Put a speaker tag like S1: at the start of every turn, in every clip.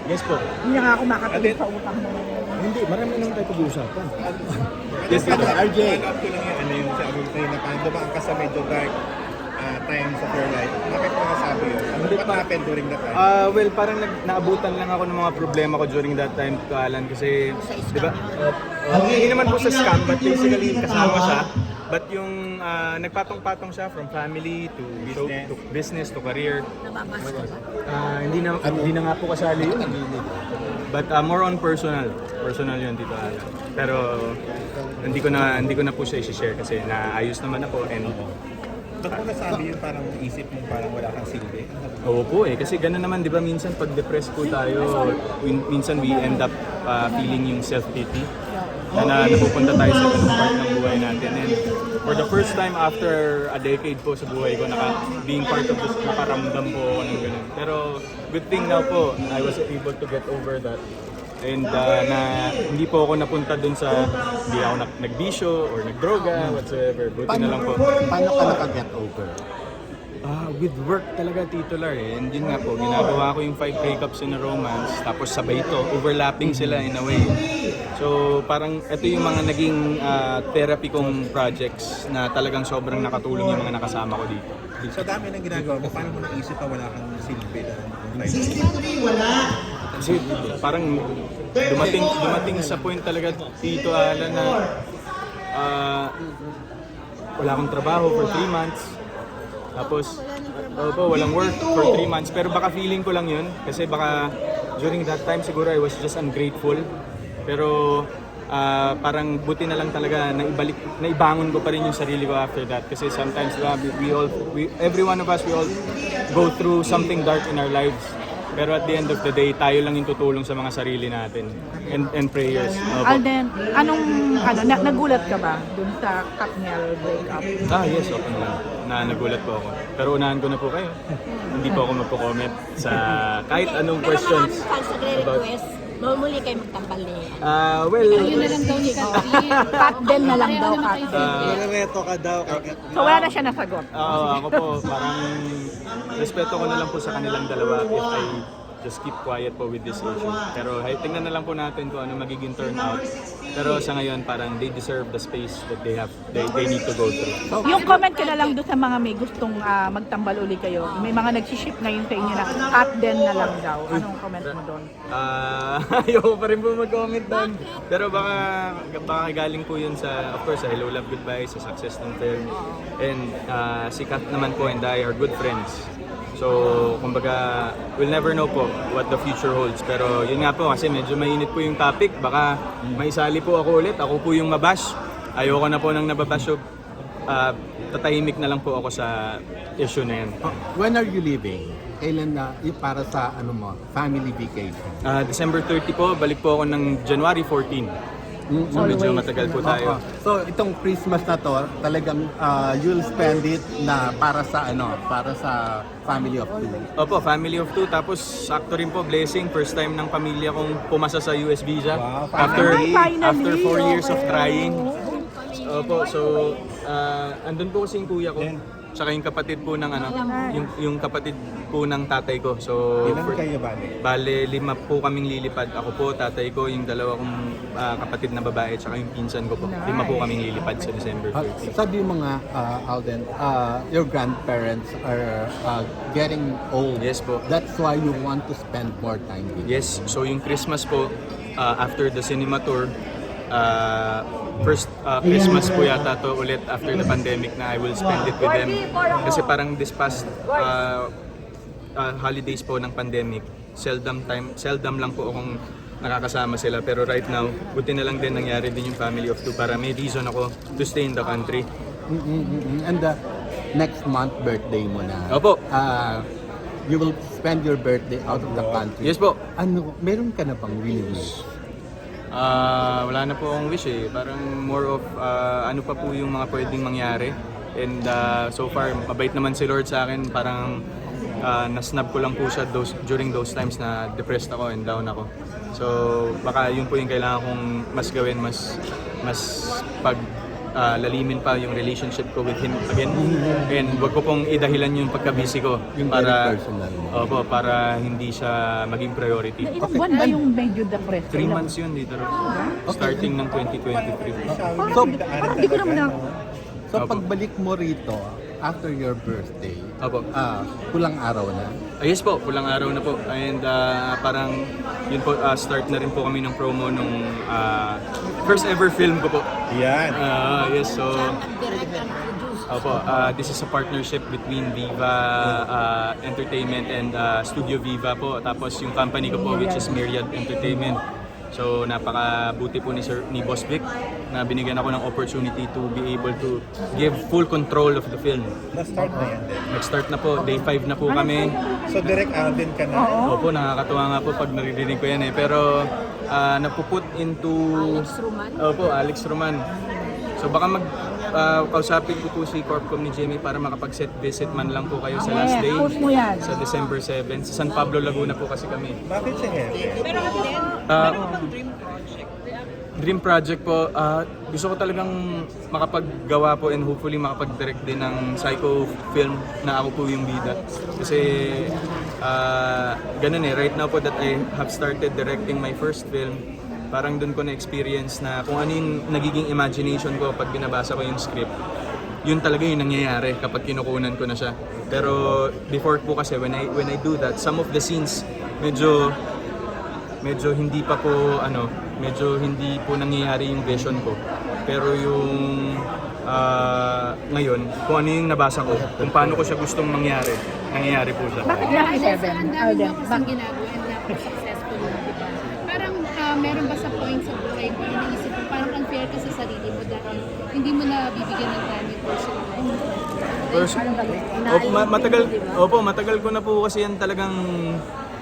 S1: Yes po.
S2: Hindi na nga ako makatulog sa utang mo.
S1: Hindi, marami naman tayo pag-uusapan.
S3: Yes,
S1: Tito RJ.
S3: Up ko lang yan, ano yung sabi ko na parang dumaan ka sa medyo dark times of your life. Bakit mo nasabi yun? Ano
S1: Hindi
S3: what
S1: pa.
S3: happened during that time?
S1: Well, parang naabutan lang ako ng mga problema ko during that time, Alan, kasi, di ba? Hindi naman po sa scam, but basically kasama siya. But yung nagpatong-patong siya from family to business to career.
S2: Nababasa ka.
S1: Hindi na nga po kasali yun. But more on personal. Personal yun, Tito Alan. Pero hindi ko na po siya i-share kasi naayos naman ako and
S3: Ba't mo nasabi yun parang isip mo parang wala kang silbi?
S1: oo po kasi gano'n naman, di ba, minsan pag depressed po tayo, minsan we end up feeling yung self-pity na napupunta tayo sa ganung part ng buhay natin. And for the first time after a decade po sa buhay ko, being part of this, nakaramdam po ako ng ganun. Pero good thing now po, I was able to get over that. And na hindi po ako napunta dun sa, hindi ako nagbisyo or nagdroga, whatsoever. Buti na lang po.
S3: Paano ka naka-get over?
S1: With work talaga, Tito Lar eh. And yun nga po, ginagawa ko yung 5 breakups in a romance, tapos sabay ito, overlapping sila in a way. So parang ito yung mga naging therapy kong projects na talagang sobrang nakatulong yung mga nakasama ko dito.
S3: Sa dami ng ginagawa mo, paano mo naisip na wala kang silbi na
S1: Kasi parang dumating sa point talaga, Tito Alan, na wala akong trabaho for 3 months. Tapos, walang work for 3 months. Pero baka feeling ko lang yun. Kasi baka during that time siguro I was just ungrateful. Pero parang buti na lang talaga naibangon ko pa rin yung sarili ko after that. Kasi sometimes every one of us, we all go through something dark in our lives. Pero at the end of the day, tayo lang yung tutulong sa mga sarili natin and prayers.
S2: Alden, nagulat ka ba dun sa Katniel breakup?
S1: Yes, open lang. Nagulat po ako. Pero unahan ko na po kayo. Hindi po ako magpo-comment sa kahit anong questions.
S4: Pero mga fans nagre-request, mamuli kayo magtambal na yan.
S5: Ayun na lang daw ni Catherine.
S2: Cut din na lang daw, cut.
S3: Reto ka daw.
S2: So wala na siya nasagot.
S1: Ako po, parang respeto ko na lang po sa kanilang dalawa if I just keep quiet po with this issue. Pero tingnan na lang po natin kung ano magiging turnout. Pero sa ngayon, parang they deserve the space that they need to go through.
S2: Yung comment ka na lang doon sa mga may gustong magtambal uli kayo. May mga nagsiship ngayon sa inyo na cut din na lang daw. Anong comment mo doon?
S1: Ayoko pa rin po mag-comment doon. Pero baka galing po yun sa, of course, sa Hello Love Goodbye, sa success ng film. And si Kat naman po and I are good friends. So, kumbaga, we'll never know po what the future holds. Pero yun nga po, kasi medyo mainit po yung topic. Baka maisali po ako ulit. Ako po yung mabash. Ayoko na po nang nababash. So, tatahimik na lang po ako sa issue na yan.
S6: When are you leaving? Kailan na yung para sa family vacation?
S1: December 30 po, balik po ako ng January 14. So, medyo matagal po tayo.
S6: So itong Christmas na to, talagang you'll spend it na para sa family of two.
S1: Opo, family of 2. Tapos sakto rin po, blessing. First time ng pamilya kong pumasa sa US visa.
S3: Wow,
S1: After 4 years of trying. Opo, so andun po kasi yung kuya ko. Tsaka yung kapatid po ng yung kapatid po ng tatay ko. So
S3: Ilan kayo bale?
S1: Bale, 5 po kaming lilipad. Ako po, tatay ko, yung dalawa kong kapatid na babae, tsaka yung pinsan ko po. 5 po kaming lilipad sa December 30.
S6: Sabi mo nga, Alden, your grandparents are getting old.
S1: Yes po.
S6: That's why you want to spend more time with them.
S1: Yes, so yung Christmas po, after the cinema tour, first Christmas po yata to ulit after the pandemic na I will spend it with them. Kasi parang this past holidays po ng pandemic, seldom lang po akong nakakasama sila. Pero right now, buti na lang din nangyari din yung family of 2 para may reason ako to stay in the country.
S6: And next month, birthday mo na.
S1: Opo.
S6: You will spend your birthday out of the country.
S1: Yes po.
S6: Meron ka na bang wish?
S1: Wala na po akong wish eh. Parang more of ano pa po yung mga pwedeng mangyari. And so far, mabait naman si Lord sa akin. Parang nasnab ko lang po siya during those times na depressed ako and down ako. So baka yun po yung kailangan kong mas gawin, mas lalimin pa yung relationship ko with him again. And wag ko pong idahilan yung pagka-busy ko
S6: Yung
S1: para
S6: very personal mo.
S1: Opo, para hindi siya maging priority.
S2: Ilang buwan ba yung medyo depressed?
S1: 3 months yun dito. Starting ng 2023.
S6: So,
S2: Hindi ko naman na...
S6: So
S1: Opo.
S6: pagbalik mo rito, after your birthday,
S1: Opo.
S6: kulang araw na.
S1: Yes po, pulang araw na po. And parang yun po, start na rin po kami ng promo nung first ever film ko po.
S3: Yan.
S1: Yes, so
S4: Direct and produce.
S1: opo, this is a partnership between Viva Entertainment and Studio Viva po. Tapos yung company ko po which is Myriad Entertainment. So napakabuti po ni Boss Vic na binigyan ako ng opportunity to be able to give full control of the film.
S3: Na-start na yan din.
S1: Nag-start na po, day 5 na po kami.
S3: So direct din ka na.
S1: Opo, nakakatuwa nga po pag naririnig ko yan eh. Pero napuput into...
S4: Alex Roman.
S1: Opo, Alex Roman. So baka kausapin ko po si Corpcom ni Jimmy para makapag-set visit man lang po kayo sa last day.
S2: Post mo yan.
S1: Sa December 7. Sa San Pablo, Laguna po kasi kami.
S3: Bakit si Heaven?
S1: Dream project po, gusto ko talagang makapaggawa po and hopefully makapag-direct din ng psycho film na ako po yung bida. Kasi ganun eh, right now po that I have started directing my first film, parang dun ko na-experience na kung ano yung nagiging imagination ko pag binabasa ko yung script. Yun talaga yung nangyayari kapag kinukunan ko na siya. Pero before po kasi when I do that, some of the scenes medyo hindi pa po medyo hindi po nangyayari yung vision ko. Pero yung ngayon, kung ano yung nabasa ko, kung paano ko siya gustong nangyayari po siya.
S2: Bakit Lucky Seven?
S5: Ang dami
S2: Alden,
S5: mo kasing ginagawa and napaka-successful mo, di ba? Parang meron ba sa point sa buhay mo na naisip mo, parang unfair ka sa sarili mo dahil hindi mo na bibigyan ng time yung personal life.
S1: Matagal ko na po kasi yan talagang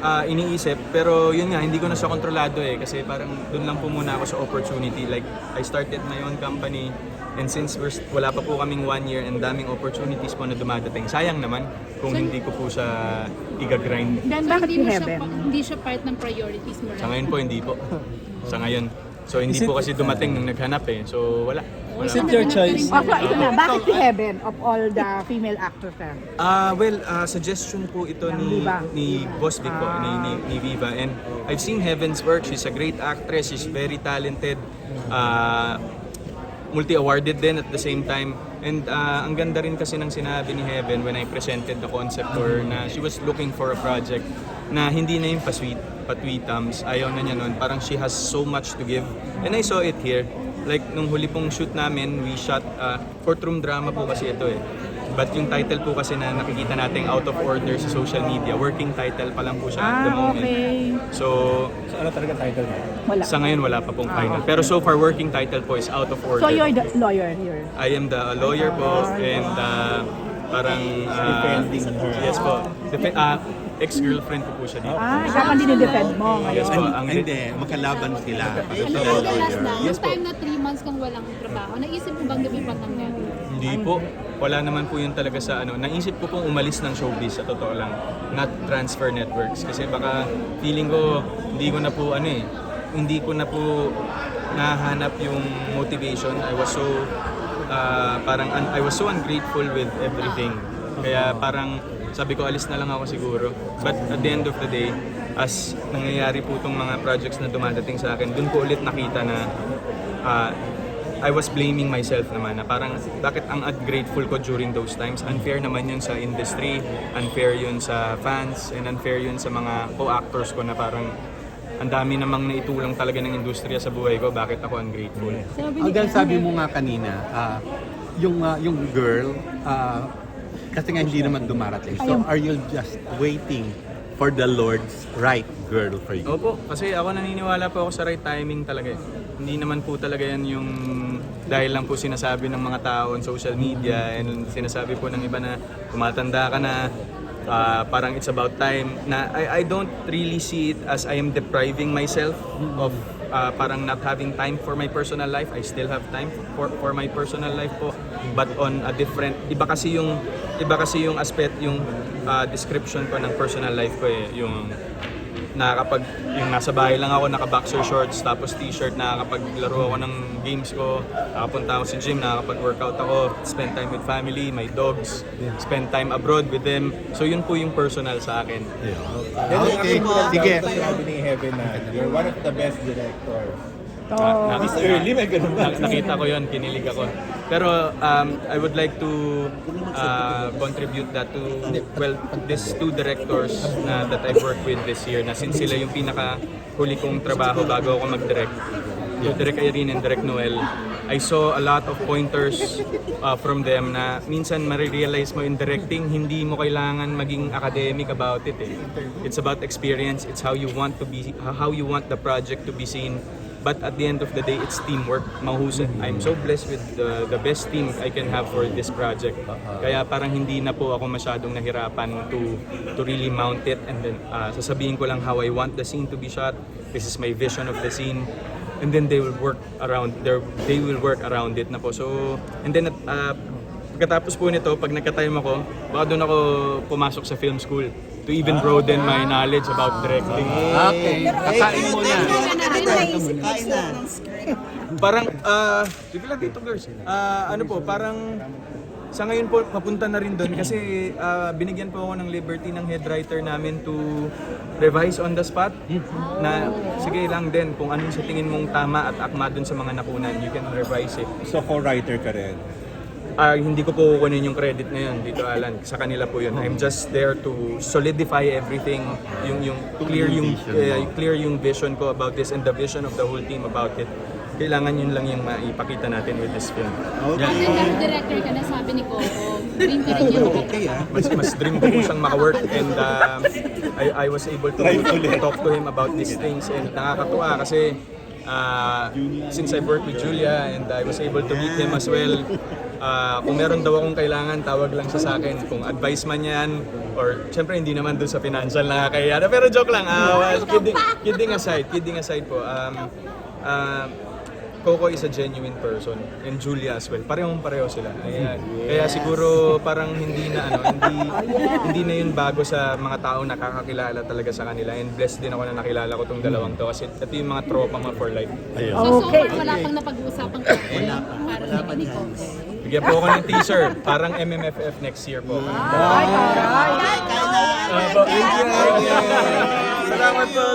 S1: iniisip. Pero yun nga, hindi ko na siya kontrolado eh. Kasi parang doon lang po muna ako sa opportunity. Like, I started my own company. And since wala pa po kaming 1 year and daming opportunities po na dumadating, sayang naman kung hindi ko po siya i-grind.
S2: Then bakit si
S5: Hindi mo
S2: Heaven?
S5: hindi siya part ng priorities mo
S1: Sa
S5: lang.
S1: ngayon po, hindi po. Sa ngayon. So, hindi po kasi dumating nung naghanap eh. So, wala.
S7: Is it your choice?
S2: Also, ito na, bakit si Heaven of all the female actors there?
S1: Suggestion po ito
S2: Ng
S1: ni
S2: Viva.
S1: Boss Vic po, ni Viva. And I've seen Heaven's work. She's a great actress. She's very talented. Multi-awarded din at the same time. And ang ganda rin kasi ng sinabi ni Heaven when I presented the concept to her na she was looking for a project na hindi na yung patwitams. Ayaw na niya nun. Parang she has so much to give. And I saw it here. Like, nung huli pong shoot namin, we shot courtroom drama po kasi ito eh. But yung title po kasi na nakikita natin out of order sa social media, working title pa lang po siya at the moment.
S2: Okay.
S1: So,
S3: So ano talaga title mo?
S2: Wala.
S1: sa ngayon wala pa pong final. Pero so far, working title po is out of order.
S2: So you're the lawyer here.
S1: I am the lawyer po and parang...
S3: Defending her.
S1: Yes po. Ex-girlfriend ko po siya dito.
S2: Ikaw ang dinidefend mo
S1: Yes
S2: ngayon.
S1: po. Ang
S6: Hindi, magkalaban sila.
S5: And
S6: Sila
S5: for the last
S6: lawyer.
S5: na,
S1: Yes
S5: yung time na 3 months kang walang trabaho, naisip mo bang lumipat ng network?
S1: Hindi po. Wala naman po yun talaga sa Naisip ko pong umalis ng showbiz sa totoo lang. Not transfer networks. Kasi baka feeling ko hindi ko na po hindi ko na po nahanap yung motivation. I was so I was so ungrateful with everything. Kaya parang sabi ko alis na lang ako siguro. But at the end of the day, as nangyayari po itong mga projects na dumadating sa akin, dun ko ulit nakita na I was blaming myself naman na parang bakit ang ungrateful ko during those times. Unfair naman yun sa industry, unfair yun sa fans, and unfair yun sa mga co-actors ko na parang ang dami namang naitulang talaga ng industriya sa buhay ko, bakit ako ungrateful?
S6: Hanggang sabi mo nga kanina, yung girl, kasi nga hindi naman dumarating. So are you just waiting for the Lord's right girl for you?
S1: Opo, kasi ako naniniwala po ako sa right timing talaga eh. Hindi naman po talaga yan yung dahil lang po sinasabi ng mga tao on social media and sinasabi po ng iba na tumatanda ka na, parang it's about time na I don't really see it as I am depriving myself of parang not having time for my personal life. I still have time for my personal life po, but on a different iba kasi yung aspect, yung description ko ng personal life ko eh, yung nakakapag, yung nasa bahay lang ako, naka-boxer shorts, tapos t-shirt, nakakapaglaro ako ng games ko, nakapunta ako sa gym, nakakapag-workout ako, spend time with family, my dogs, spend time abroad with them. So yun po yung personal sa akin.
S6: Okay, sige.
S3: Sabi ni Heaven na you're one of the best directors.
S1: Early, may ganun ba? Nakita ko yun, kinilig ako. Pero I would like to contribute that to, well, these two directors that I've worked with this year, na since sila yung pinaka-huli kong trabaho bago ako mag-direct, yung Direk Irene and Direk Noel, I saw a lot of pointers from them na minsan marirealize mo in directing, hindi mo kailangan maging academic about it eh. It's about experience, it's how you want the project to be seen. But at the end of the day, it's teamwork. Mahusay. I'm so blessed with the best team I can have for this project. Kaya parang hindi na po ako masyadong nahirapan to really mount it, and then sasabihin ko lang how I want the scene to be shot. This is my vision of the scene. And then they will work around it na po. So, and then pagkatapos po nito, pag nagka-time ako, baka doon ako pumasok sa film school to even broaden my knowledge about directing.
S6: Okay, kakain mo na.
S1: Parang, sige lang dito girls, ano po, parang sa ngayon po, papunta na rin doon kasi binigyan po ako ng liberty ng head writer namin to revise on the spot. Na sige lang din, kung anong sa tingin mong tama at akma doon sa mga nakunan, you can revise it.
S3: So, co-writer ka rin.
S1: Hindi ko po kukunin yung credit na yun dito, Alan. Sa kanila po yun. I'm just there to solidify everything, yung clear yung vision ko about this and the vision of the whole team about it. Kailangan yun lang yung maipakita natin with this film.
S5: Content director ka na, sabi ni Coco. Dream ko rin yun.
S1: Mas dream ko po siyang maka-work, and I was able to talk to him about these things, and nakakatuwa kasi since I've worked with Julia and I was able to meet him as well, kung meron daw akong kailangan, tawag lang siya sa akin. Kung advice man yan, or syempre hindi naman doon sa financial na kaya, pero joke lang. Well, kidding aside po, Coco is a genuine person, and Julia as well. Pareho sila. Kaya siguro parang hindi na yun bago sa mga tao nakakakilala talaga sa kanila, and blessed din ako na nakilala ko tong dalawang to kasi ito yung mga tropa mga for life.
S5: So far, wala pang napag-uusapang content para sa ni Coco.
S1: Bigyan po ako ng teaser, parang MMFF next year po. Salamat po.